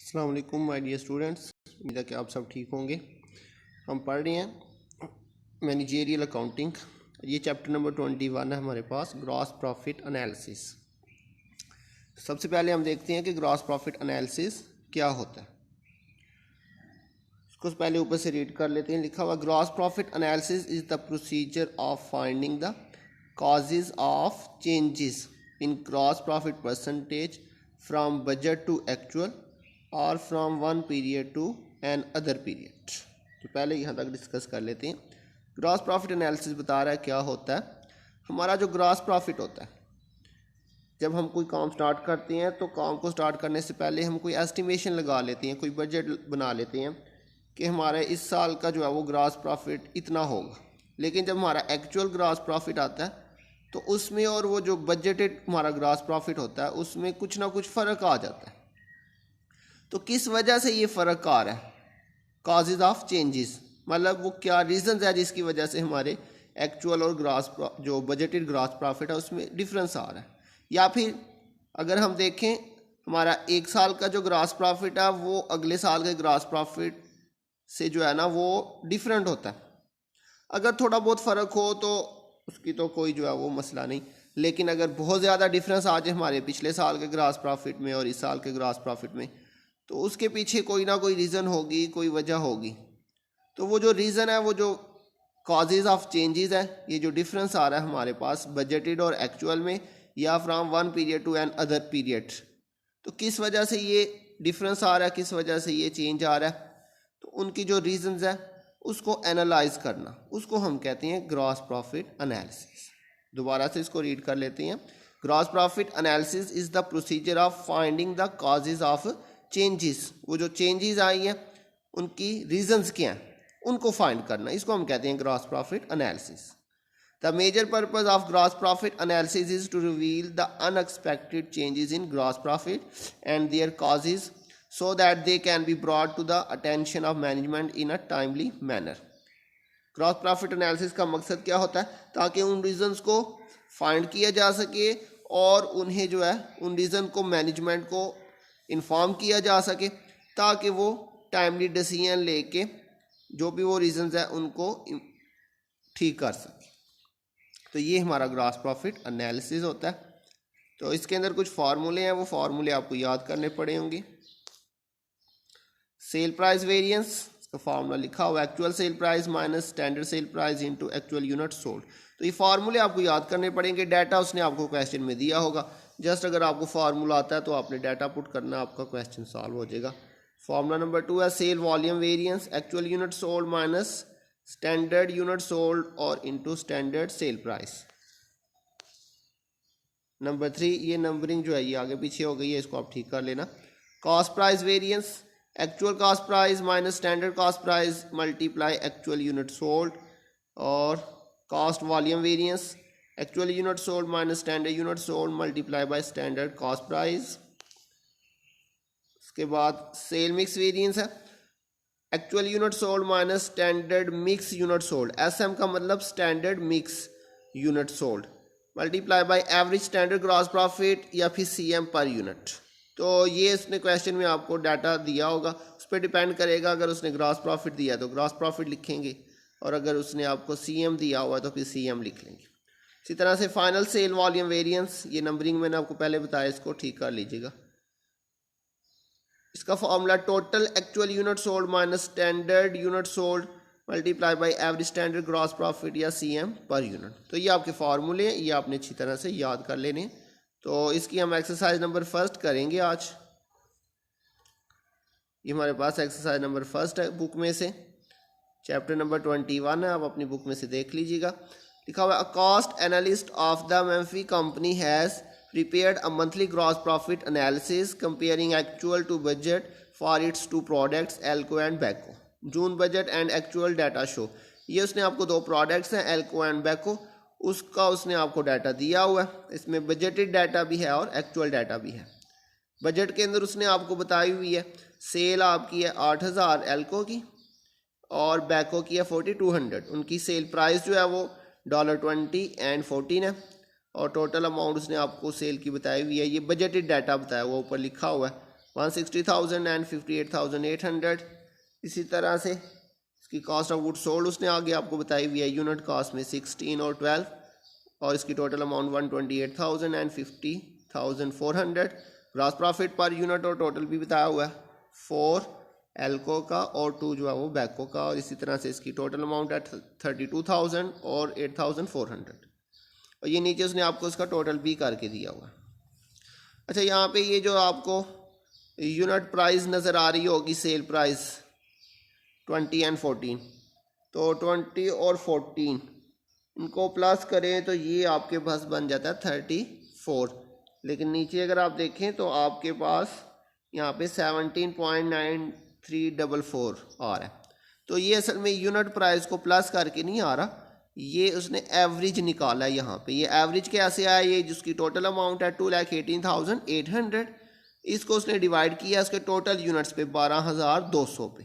अस्सलाम वालेकुम my dear students, उम्मीद है कि आप सब ठीक होंगे। हम पढ़ रहे हैं मैनेजरियल अकाउंटिंग। ये चैप्टर नंबर 21 है हमारे पास, ग्रॉस प्रॉफिट एनालिसिस। सबसे पहले हम देखते हैं कि ग्रॉस प्रॉफिट एनालिसिस क्या होता है। इसको पहले ऊपर से रीड कर लेते हैं। लिखा हुआ gross profit analysis is the procedure of finding the causes of changes in gross profit percentage from budget to actual और from one period to another period. तो पहले यहाँ तक डिस्कस कर लेते हैं। ग्रॉस प्रॉफिट एनालिसिस बता रहा है क्या होता है। हमारा जो ग्रॉस प्रॉफिट होता है, जब हम कोई काम स्टार्ट करते हैं तो काम को स्टार्ट करने से पहले हम कोई एस्टिमेशन लगा लेते हैं, कोई बजट बना लेते हैं कि हमारे इस साल का जो है वो ग्रॉस प्रॉफिट इतना होगा। लेकिन जब हमारा एक्चुअल ग्रॉस प्रॉफिट आता है तो उसमें और वो जो बजटेड हमारा ग्रॉस प्रॉफिट होता है उसमें कुछ ना कुछ फ़र्क आ जाता है। तो किस वजह से ये फ़र्क आ रहा है? काजेज ऑफ चेंजेस, मतलब वो क्या रीज़न है जिसकी वजह से हमारे एक्चुअल और ग्रॉस जो बजटेड ग्रॉस प्रॉफिट है उसमें डिफरेंस आ रहा है। या फिर अगर हम देखें हमारा एक साल का जो ग्रॉस प्रॉफिट है वो अगले साल के ग्रॉस प्रॉफिट से जो है ना वो डिफरेंट होता है। अगर थोड़ा बहुत फ़र्क हो तो उसकी तो कोई जो है वो मसला नहीं, लेकिन अगर बहुत ज़्यादा डिफरेंस आ जाए हमारे पिछले साल के ग्रॉस प्रॉफिट में और इस साल के ग्रॉस प्रॉफिट में, तो उसके पीछे कोई ना कोई रीज़न होगी, कोई वजह होगी। तो वो जो रीज़न है, वो जो कॉजेज ऑफ चेंजेस है, ये जो डिफरेंस आ रहा है हमारे पास बजटेड और एक्चुअल में या from one period to another period, तो किस वजह से ये डिफरेंस आ रहा है, किस वजह से ये चेंज आ रहा है, तो उनकी जो रीज़न्स है उसको एनालाइज करना, उसको हम कहते हैं ग्रॉस प्रॉफिट एनालिसिस। दोबारा से इसको रीड कर लेते हैं। Gross profit analysis is the procedure of finding the causes of changes. वो जो चेंजेस आई हैं उनकी रीजंस क्या हैं उनको फाइंड करना, इसको हम कहते हैं gross profit analysis. The major purpose of gross profit analysis is to reveal the unexpected changes in gross profit and their causes so that they can be brought to the attention of management in a timely manner. Gross profit analysis का मकसद क्या होता है? ताकि उन reasons को find किया जा सके और उन्हें जो है उन रीज़न को मैनेजमेंट को इन्फॉर्म किया जा सके, ताकि वो टाइमली डिसीजन लेके जो भी वो रीजंस है उनको ठीक कर सके। तो ये हमारा ग्रॉस प्रॉफिट एनालिसिस होता है। तो इसके अंदर कुछ फार्मूले हैं, वो फार्मूले आपको याद करने पड़े होंगे। सेल प्राइस वेरिएंस का फार्मूला लिखा हुआ actual sale price minus standard sale price into actual unit sold. तो ये फार्मूले आपको याद करने पड़ेंगे। डाटा उसने आपको क्वेश्चन में दिया होगा, जस्ट अगर आपको फार्मूला आता है तो आपने डाटा पुट करना, आपका क्वेश्चन सॉल्व हो जाएगा। फार्मूला नंबर 2 है sale volume variance actual unit sold minus standard unit sold और into standard sale price. Number 3, ये नंबरिंग जो है ये आगे पीछे हो गई है, इसको आप ठीक कर लेना। Cost price variance actual cost price minus standard cost price multiply actual unit sold. और cost volume variance actual unit sold minus standard unit sold multiply by standard cost price. उसके बाद सेल मिक्स वेरिएंस है actual unit sold minus standard mix unit sold, SM का मतलब standard mix unit sold, multiply by average standard gross profit या फिर CM per unit. तो ये इसने क्वेश्चन में आपको डाटा दिया होगा, उस पर डिपेंड करेगा। अगर उसने ग्रॉस प्रॉफिट दिया तो ग्रॉस प्रॉफिट लिखेंगे, और अगर उसने आपको सीएम दिया हुआ तो फिर सीएम लिख लेंगे। इसी तरह से फाइनल सेल वॉल्यूम वेरिएंस, ये नंबरिंग मैंने आपको पहले बताया, इसको ठीक कर लीजिएगा। इसका formula total actual unit sold minus standard unit sold multiply by average standard gross profit या सीएम पर यूनिट। तो ये आपके फार्मूले हैं, ये आपने अच्छी तरह से याद कर लेने। तो इसकी हम एक्सरसाइज नंबर 1 करेंगे आज। ये हमारे पास एक्सरसाइज नंबर 1 है बुक में से, चैप्टर नंबर 21 है, आप अपनी बुक में से देख लीजिएगा। लिखा हुआ a cost analyst of the मेम्फी company has prepared a monthly gross profit analysis comparing actual to budget for its two products Elco and Beko. June budget and actual data show. ये उसने आपको 2 प्रोडक्ट्स हैं Elco and Beko, उसका उसने आपको data दिया हुआ है। इसमें बजटेड डाटा भी है और एक्चुअल डाटा भी है। बजट के अंदर उसने आपको बताई हुई है सेल आपकी है 8000 Elco की और Beko की है 4200। उनकी सेल प्राइस जो है वो $20 एंड 14 है और टोटल अमाउंट उसने आपको सेल की बताई हुई है। ये बजटेड डाटा बताया हुआ ऊपर लिखा हुआ है। 160,000 एंड 58,800। इसी तरह से इसकी कॉस्ट ऑफ गुड सोल्ड उसने आगे आपको बताई हुई है यूनिट कॉस्ट में 16 और 12, और इसकी total amount 128,000 and 50,400। Gross profit per unit और टोटल भी बताया हुआ है, 4 एल्को का और 2 जो है वो बैको का, और इसी तरह से इसकी टोटल अमाउंट है 32,000 और 8,400। और ये नीचे उसने आपको इसका टोटल भी करके दिया हुआ। अच्छा, यहाँ पे ये जो आपको यूनिट प्राइस नज़र आ रही होगी, सेल प्राइस 20 एंड 14, तो 20 और 14 इनको प्लस करें तो ये आपके पास बन जाता है 34, लेकिन नीचे अगर आप देखें तो आपके पास यहाँ पे 17.9344 आ रहा है। तो ये असल में यूनिट प्राइस को प्लस करके नहीं आ रहा, ये उसने एवरेज निकाला है यहाँ पे। ये एवरेज कैसे आया, ये जिसकी टोटल अमाउंट है 2,18,800, इसको उसने डिवाइड किया उसके टोटल यूनिट्स पे 12,200 पे।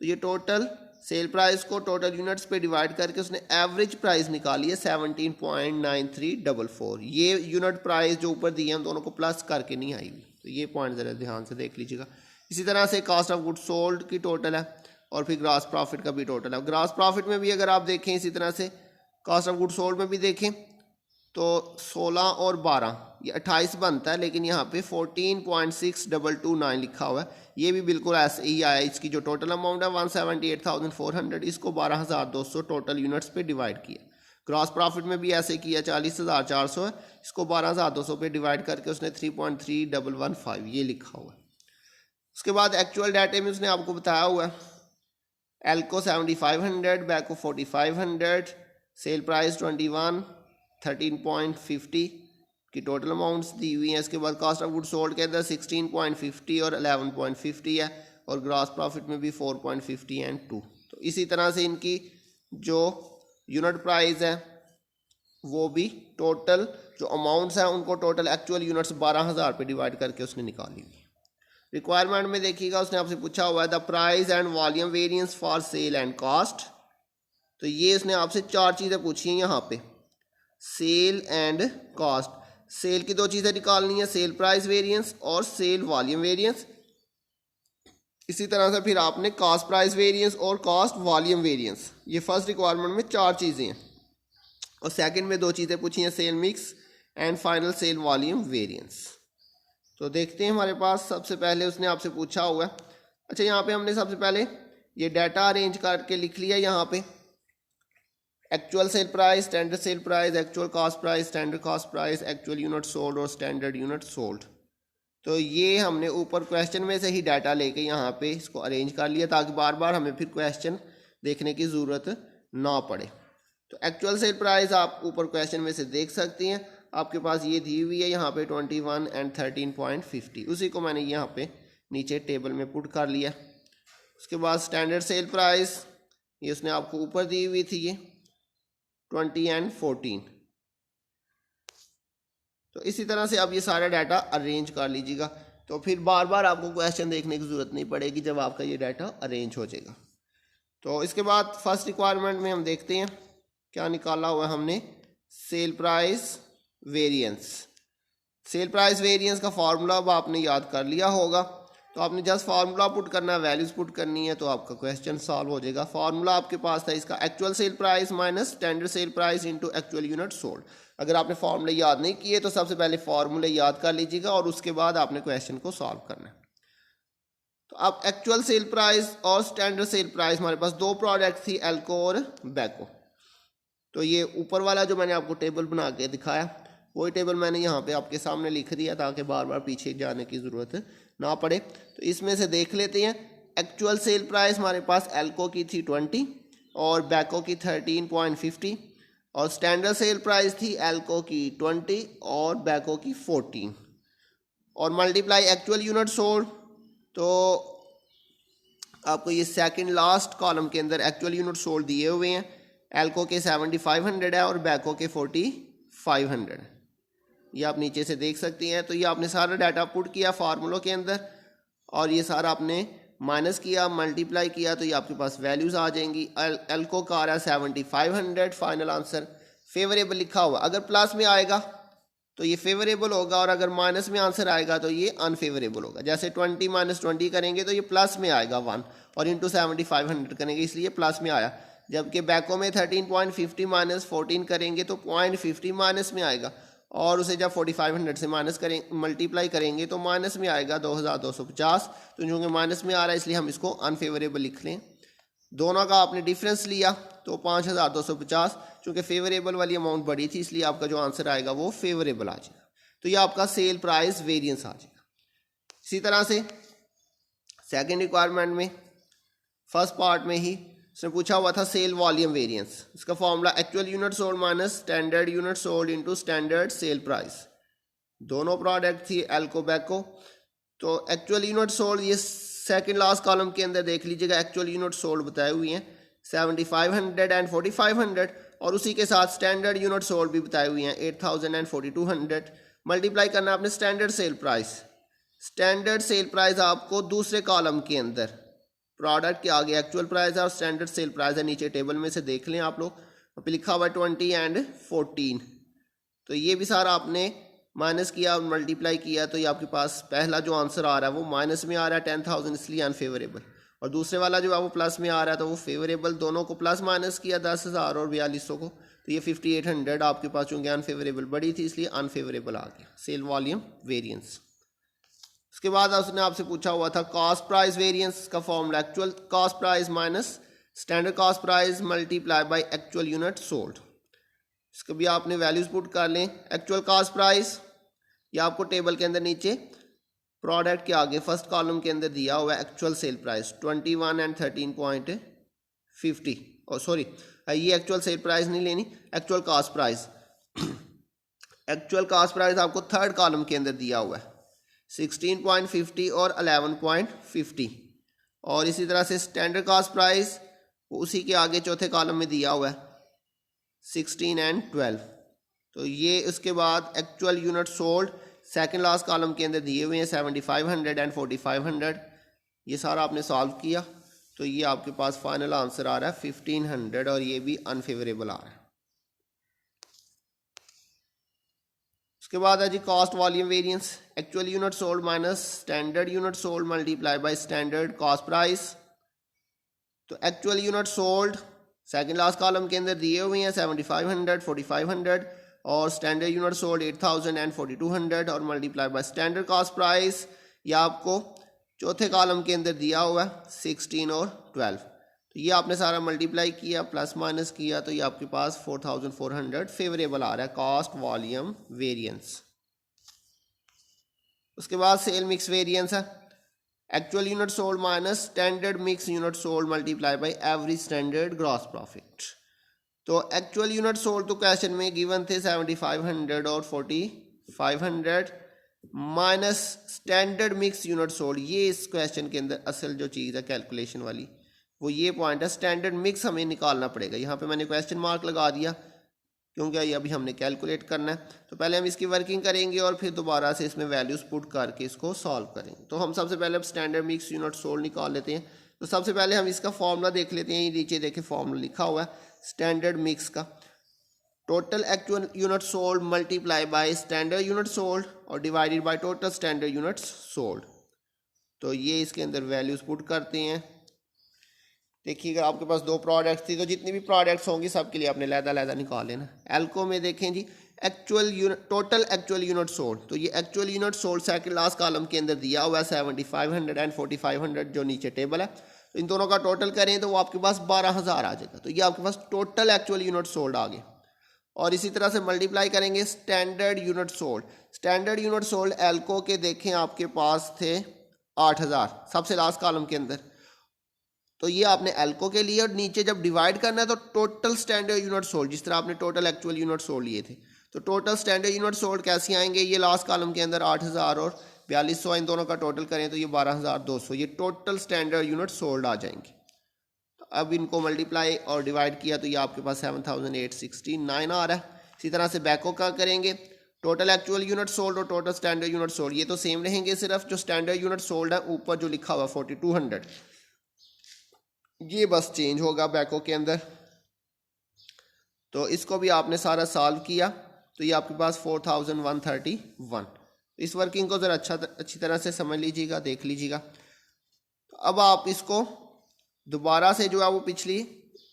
तो ये टोटल सेल प्राइस को टोटल यूनिट्स पे डिवाइड करके उसने एवरेज प्राइस निकाली है 17.9344। ये यूनिट प्राइस जो ऊपर दिए हैं दोनों को प्लस करके नहीं आई हुई, तो ये पॉइंट ज़रा ध्यान से देख लीजिएगा। इसी तरह से कॉस्ट ऑफ गुड सोल्ड की टोटल है और फिर ग्रॉस प्रॉफिट का भी टोटल है। ग्रॉस प्रॉफिट में भी अगर आप देखें, इसी तरह से कॉस्ट ऑफ गुड सोल्ड में भी देखें तो 16 और 12 ये 28 बनता है, लेकिन यहाँ पे 14.6229 लिखा हुआ है। ये भी बिल्कुल ऐसे ही आया। इसकी जो टोटल अमाउंट है 178,400, इसको 12,200 टोटल यूनिट्स पे डिवाइड किया। ग्रॉस प्रॉफिट में भी ऐसे किया, 40,400 है, इसको 12,200 पे डिवाइड करके उसने 3.3115 ये लिखा हुआ है। उसके बाद एक्चुअल डाटे में उसने आपको बताया हुआ है एल्को 7,500, बैको 4,500, सेल प्राइस 21, 13.50 की टोटल अमाउंट्स दी हुई हैं। इसके बाद कॉस्ट ऑफ गुड सोल्ड के अंदर 16.50 और 11.50 है, और ग्रॉस प्रॉफिट में भी 4.50 एंड 2। तो इसी तरह से इनकी जो यूनिट प्राइस है वो भी टोटल जो अमाउंट्स हैं उनको टोटल एक्चुअल यूनिट्स 12,000 पे डिवाइड करके उसने निकाली हुई। रिक्वायरमेंट में देखिएगा उसने आपसे पूछा हुआ है the price and volume variance for sale and cost. तो ये उसने आपसे 4 चीज़ें पूछी हैं यहाँ पे, सेल एंड कॉस्ट। सेल की 2 चीज़ें निकालनी है, सेल प्राइस वेरिएंस और सेल वॉल्यूम वेरिएंस। इसी तरह से फिर आपने कॉस्ट प्राइस वेरिएंस और कॉस्ट वॉल्यूम वेरिएंस, ये फर्स्ट रिक्वायरमेंट में 4 चीज़ें हैं। और सेकंड में 2 चीज़ें पूछी हैं, sale mix and final sale volume variance. तो देखते हैं हमारे पास सबसे पहले उसने आपसे पूछा हुआ है। अच्छा, यहाँ पे हमने सबसे पहले ये डाटा अरेंज करके लिख लिया। यहाँ पे actual sale price, standard sale price, actual cost price, standard cost price, actual unit sold और स्टैंडर्ड यूनिट सोल्ड। तो ये हमने ऊपर क्वेश्चन में से ही डाटा लेके यहाँ पे इसको अरेंज कर लिया ताकि बार बार हमें फिर क्वेश्चन देखने की ज़रूरत ना पड़े। तो एक्चुअल सेल प्राइस आप ऊपर क्वेश्चन में से देख सकती हैं, आपके पास ये दी हुई है यहाँ पे 21 एंड 13.50, उसी को मैंने यहाँ पे नीचे टेबल में पुट कर लिया। उसके बाद स्टैंडर्ड सेल प्राइस ये उसने आपको ऊपर दी हुई थी, ये 20 एंड 14। तो इसी तरह से आप ये सारा डाटा अरेंज कर लीजिएगा, तो फिर बार बार आपको क्वेश्चन देखने की ज़रूरत नहीं पड़ेगी जब आपका ये डाटा अरेंज हो जाएगा। तो इसके बाद फर्स्ट रिक्वायरमेंट में हम देखते हैं क्या निकाला हुआ हमने, sale price variance. Sale price variance का फार्मूला अब आपने याद कर लिया होगा, तो आपने जस्ट फार्मूला पुट करना है, वैल्यूज पुट करनी है, तो आपका क्वेश्चन सॉल्व हो जाएगा। फार्मूला आपके पास था इसका, actual sale price minus standard sale price into actual unit sold. अगर आपने फार्मूले याद नहीं किए तो सबसे पहले फार्मूले याद कर लीजिएगा और उसके बाद आपने क्वेश्चन को सॉल्व करना है। तो अब एक्चुअल सेल प्राइस और स्टैंडर्ड सेल प्राइस, हमारे पास 2 प्रोडक्ट थी, एल्को और बैको। तो ये ऊपर वाला जो मैंने आपको टेबल बना के दिखाया वही टेबल मैंने यहाँ पे आपके सामने लिख दिया ताकि बार बार पीछे जाने की ज़रूरत ना पड़े। तो इसमें से देख लेते हैं, एक्चुअल सेल प्राइस हमारे पास एल्को की थी 20 और बैको की 13.50, और स्टैंडर्ड सेल प्राइस थी एल्को की 20 और बैको की 14, और मल्टीप्लाई एक्चुअल यूनिट सोल्ड। तो आपको ये सेकंड लास्ट कॉलम के अंदर एक्चुअल यूनिट सोल्ड दिए हुए हैं, एल्को के 7,500 है और बैको के 4,500 है, ये आप नीचे से देख सकती हैं। तो ये आपने सारा डाटा पुट किया फार्मूलों के अंदर और ये सारा आपने माइनस किया, मल्टीप्लाई किया, तो ये आपके पास वैल्यूज़ आ जाएंगी। एल्को का आ रहा है 7,500, फाइनल आंसर फेवरेबल लिखा हुआ। अगर प्लस में आएगा तो ये फेवरेबल होगा, और अगर माइनस में आंसर आएगा तो ये अनफेवरेबल होगा। जैसे 20 माइनस 20 करेंगे तो ये प्लस में आएगा 1, और इंटू 7500 करेंगे इसलिए प्लस में आया। जबकि बैको में 13.50 माइनस 14 करेंगे तो 0.50 माइनस में आएगा, और उसे जब 4500 से माइनस करें मल्टीप्लाई करेंगे तो माइनस में आएगा 2250। तो चूँकि माइनस में आ रहा है इसलिए हम इसको अनफेवरेबल लिख लें। दोनों का आपने डिफरेंस लिया तो 5250, चूँकि फेवरेबल वाली अमाउंट बड़ी थी इसलिए आपका जो आंसर आएगा वो फेवरेबल आ जाएगा। तो ये आपका सेल प्राइस वेरिएंस आ जाएगा। इसी तरह से सेकंड रिक्वायरमेंट में फर्स्ट पार्ट में ही उसने पूछा हुआ था सेल वॉल्यूम वेरिएंस। इसका formula actual unit sold minus standard unit sold into standard sale price. दोनों प्रोडक्ट थी एल्को बैको। तो एक्चुअल यूनिट सोल्ड ये सेकंड लास्ट कॉलम के अंदर देख लीजिएगा, एक्चुअल यूनिट सोल्ड बताए हुए हैं 7500 एंड 4500, और उसी के साथ स्टैंडर्ड यूनिट सोल्ड भी बताए हुए हैं 8000 एंड 4200। मल्टीप्लाई करना आपने standard sale price. Standard sale price आपको दूसरे कॉलम के अंदर प्रोडक्ट के आगे एक्चुअल प्राइस है और स्टैंडर्ड सेल प्राइस है, नीचे टेबल में से देख लें आप लोग, वहाँ पे लिखा हुआ है 20 एंड 14। तो ये भी सारा आपने माइनस किया और मल्टीप्लाई किया, तो ये आपके पास पहला जो आंसर आ रहा है वो माइनस में आ रहा है 10,000 इसलिए अनफेवरेबल, और दूसरे वाला जो है वो प्लस में आ रहा है तो वो फेवरेबल। दोनों को प्लस माइनस किया 10,000 और 4200 को, तो ये 5800 आपके पास चूँकि अनफेवरेबल बड़ी थी इसलिए अनफेवरेबल आ गया सेल वॉल्यूम वेरिएंस। उसके बाद उसने आपसे पूछा हुआ था कॉस्ट प्राइस वेरिएंस का formula actual cost price minus standard cost price multiply by actual unit sold. इसको भी आपने वैल्यूज पुट कर लें। एक्चुअल कॉस्ट प्राइस या आपको टेबल के अंदर नीचे प्रोडक्ट के आगे फर्स्ट कॉलम के अंदर दिया हुआ है एक्चुअल सेल प्राइस 21 एंड 13.50, और सॉरी ये एक्चुअल सेल प्राइस नहीं लेनी, actual cost price. Actual cost price आपको थर्ड कॉलम के अंदर दिया हुआ है 16.50 और 11.50, और इसी तरह से स्टैंडर्ड कॉस्ट प्राइस उसी के आगे चौथे कॉलम में दिया हुआ है 16 एंड 12। तो ये उसके बाद actual unit sold second last column के अंदर दिए हुए हैं 7500 एंड 4500। ये सारा आपने सॉल्व किया तो ये आपके पास फाइनल आंसर आ रहा है 1500, और ये भी अनफेवरेबल आ रहा है। उसके बाद है जी cost volume variance. Actual unit sold minus standard unit sold multiply by standard cost price. तो actual unit sold second last column के अंदर दिए हुए हैं 7500 4500, और स्टैंडर्ड यूनिट सोल्ड 8000 एंड 4200, और multiply by standard cost price या आपको चौथे कॉलम के अंदर दिया हुआ है 16 और 12। तो ये आपने सारा मल्टीप्लाई किया प्लस माइनस किया तो ये आपके पास 4400 फेवरेबल आ रहा है कॉस्ट वॉल्यूम वेरिएंस। उसके बाद सेल मिक्स वेरिएंस है actual unit sold minus standard mix unit sold multiply by average standard gross profit. तो एक्चुअल यूनिट सोल्ड तो क्वेश्चन में गिवन थे 7500 और 4500 minus standard mix unit sold. ये इस क्वेश्चन के अंदर असल जो चीज़ है कैलकुलेशन वाली वो ये पॉइंट है, स्टैंडर्ड मिक्स हमें निकालना पड़ेगा। यहाँ पे मैंने क्वेश्चन मार्क लगा दिया क्योंकि ये अभी हमने कैलकुलेट करना है। तो पहले हम इसकी वर्किंग करेंगे और फिर दोबारा से इसमें वैल्यूज पुट करके इसको सॉल्व करेंगे। तो हम सबसे पहले अब स्टैंडर्ड मिक्स यूनिट सोल्ड निकाल लेते हैं। तो सबसे पहले हम इसका फॉर्मूला देख लेते हैं। ये नीचे देखें फॉर्मूला लिखा हुआ है स्टैंडर्ड मिक्स का, total actual unit sold multiply by standard unit sold और divided by total standard units sold. तो ये इसके अंदर वैल्यूज पुट करते हैं। देखिएगा आपके पास दो प्रोडक्ट्स थी तो जितनी भी प्रोडक्ट्स होंगी सबके लिए आपने लहदा निकाल लेना। एल्को में देखें जी actual unit total actual unit sold, तो ये actual unit sold second last column के अंदर दिया हुआ है 7500 एंड 4500 जो नीचे टेबल है। तो इन दोनों का टोटल करें तो वो आपके पास 12000 आ जाएगा। तो ये आपके पास टोटल एक्चुअल यूनिट सोल्ड आ गया। और इसी तरह से मल्टीप्लाई करेंगे standard unit sold. Standard unit sold एल्को के देखें आपके पास थे 8000 सबसे लास्ट कॉलम के अंदर। तो ये आपने एल्को के लिए और नीचे जब डिवाइड करना है तो टोटल स्टैंडर्ड यूनिट सोल्ड, जिस तरह आपने टोटल एक्चुअल यूनिट सोल्ड लिए थे तो टोटल स्टैंडर्ड यूनिट सोल्ड कैसे आएंगे, ये लास्ट कॉलम के अंदर 8000 और 4200 इन दोनों का टोटल करें तो ये 12200, ये टोटल स्टैंडर्ड यूनिट सोल्ड आ जाएंगे। तो अब इनको मल्टीप्लाई और डिवाइड किया तो ये आपके पास 7869 आ रहा है। इसी तरह से बैको का करेंगे टोटल एक्चुअल यूनिट सोल्ड और टोटल स्टैंडर्ड यूनिट सोल्ड, ये तो सेम रहेंगे, सिर्फ जो स्टैंडर्ड यूनिट सोल्ड है ऊपर जो लिखा हुआ 4200 ये बस चेंज होगा बैको के अंदर। तो इसको भी आपने सारा सॉल्व किया तो ये आपके पास 4131। इस वर्किंग को ज़रा अच्छी तरह से समझ लीजिएगा, देख लीजिएगा। तो अब आप इसको दोबारा से जो है वो पिछली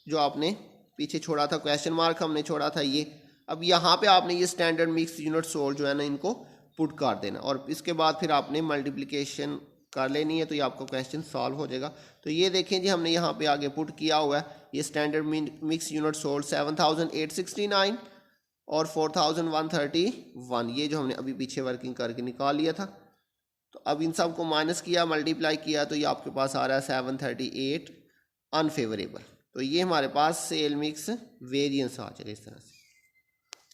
जो आपने पीछे छोड़ा था, क्वेश्चन मार्क हमने छोड़ा था ये, अब यहाँ पे आपने ये स्टैंडर्ड मिक्स यूनिट सोल्ड जो है ना इनको पुट कर देना, और इसके बाद फिर आपने मल्टीप्लिकेशन कर लेनी है, तो ये आपका क्वेश्चन सॉल्व हो जाएगा। तो ये देखें जी, हमने यहाँ पे आगे पुट किया हुआ है ये स्टैंडर्ड मिक्स यूनिट सोल्ड 7869 और 4131, ये जो हमने अभी पीछे वर्किंग करके निकाल लिया था। तो अब इन सब को माइनस किया, मल्टीप्लाई किया, तो ये आपके पास आ रहा है 738 अनफेवरेबल। तो ये हमारे पास सेल मिक्स वेरिएंस आ जाएगा इस तरह से।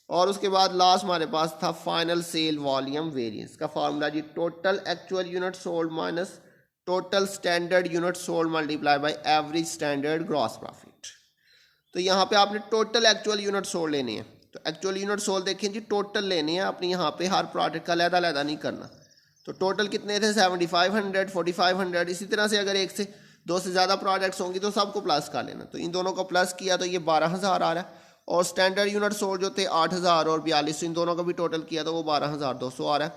और उसके बाद लास्ट हमारे पास था फाइनल सेल वॉल्यूम वेरिएंस का फार्मूला जी, total actual unit sold minus total standard unit sold multiply by average standard gross profit. तो यहाँ पे आपने टोटल एक्चुअल यूनिट सोल्ड लेनी है। तो एक्चुअल यूनिट सोल्ड देखें जी, टोटल लेनी है अपनी, यहाँ पे हर प्रोडक्ट का अलग-अलग नहीं करना। तो टोटल कितने थे 7500, 4500, इसी तरह से अगर एक से दो से ज़्यादा प्रोडक्ट्स होंगी तो सबको प्लस कर लेना। तो इन दोनों को प्लस किया तो ये 12000 आ रहा है, और स्टैंडर्ड यूनिट सोल्ड जो थे 8000 और 4200, इन दोनों का भी टोटल किया तो वो 12200 आ रहा है।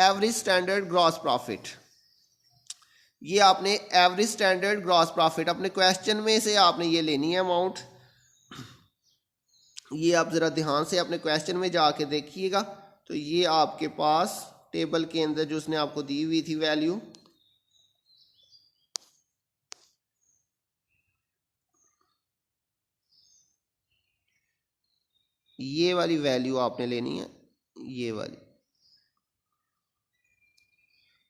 एवरेज स्टैंडर्ड ग्रॉस प्रॉफिट, ये आपने एवरेज स्टैंडर्ड ग्रॉस प्रॉफिट अपने क्वेश्चन में से आपने ये लेनी है अमाउंट। ये आप ज़रा ध्यान से अपने क्वेश्चन में जाके देखिएगा। तो ये आपके पास टेबल के अंदर जो उसने आपको दी हुई थी वैल्यू, ये वाली वैल्यू आपने लेनी है, ये वाली,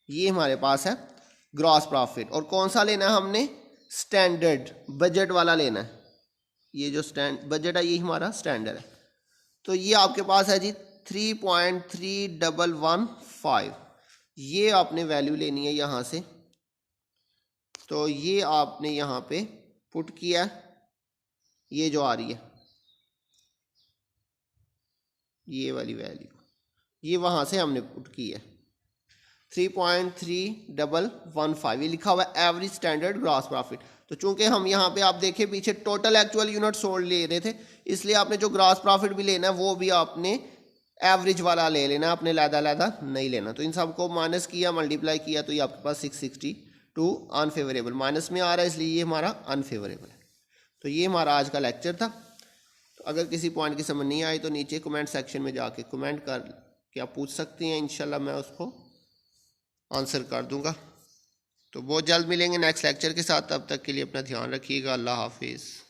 ये हमारे पास है ग्रॉस प्रॉफिट। और कौन सा लेना है हमने, स्टैंडर्ड बजट वाला लेना है। ये जो बजट है ये हमारा स्टैंडर्ड है। तो ये आपके पास है जी 3.3115, ये आपने वैल्यू लेनी है यहाँ से। तो ये आपने यहाँ पे पुट किया, ये जो आ रही है ये वाली वैल्यू, ये वहाँ से हमने पुट की है 3.3115, ये लिखा हुआ है एवरेज स्टैंडर्ड ग्रॉस प्रॉफिट। तो चूंकि हम यहाँ पे आप देखें पीछे टोटल एक्चुअल यूनिट सोल्ड ले रहे थे, इसलिए आपने जो ग्रॉस प्रॉफिट भी लेना है वो भी आपने एवरेज वाला ले लेना, आपने लैदा नहीं लेना। तो इन सबको माइनस किया, मल्टीप्लाई किया, तो ये आपके पास 662 अनफेवरेबल माइनस में आ रहा है, इसलिए ये हमारा अनफेवरेबल है। तो ये हमारा आज का लेक्चर था। तो अगर किसी पॉइंट की समझ नहीं आई तो नीचे कमेंट सेक्शन में जाके कमेंट कर के आप पूछ सकती हैं, इंशाल्लाह मैं उसको आंसर कर दूंगा। तो बहुत जल्द मिलेंगे नेक्स्ट लेक्चर के साथ, तब तक के लिए अपना ध्यान रखिएगा। अल्लाह हाफिज़।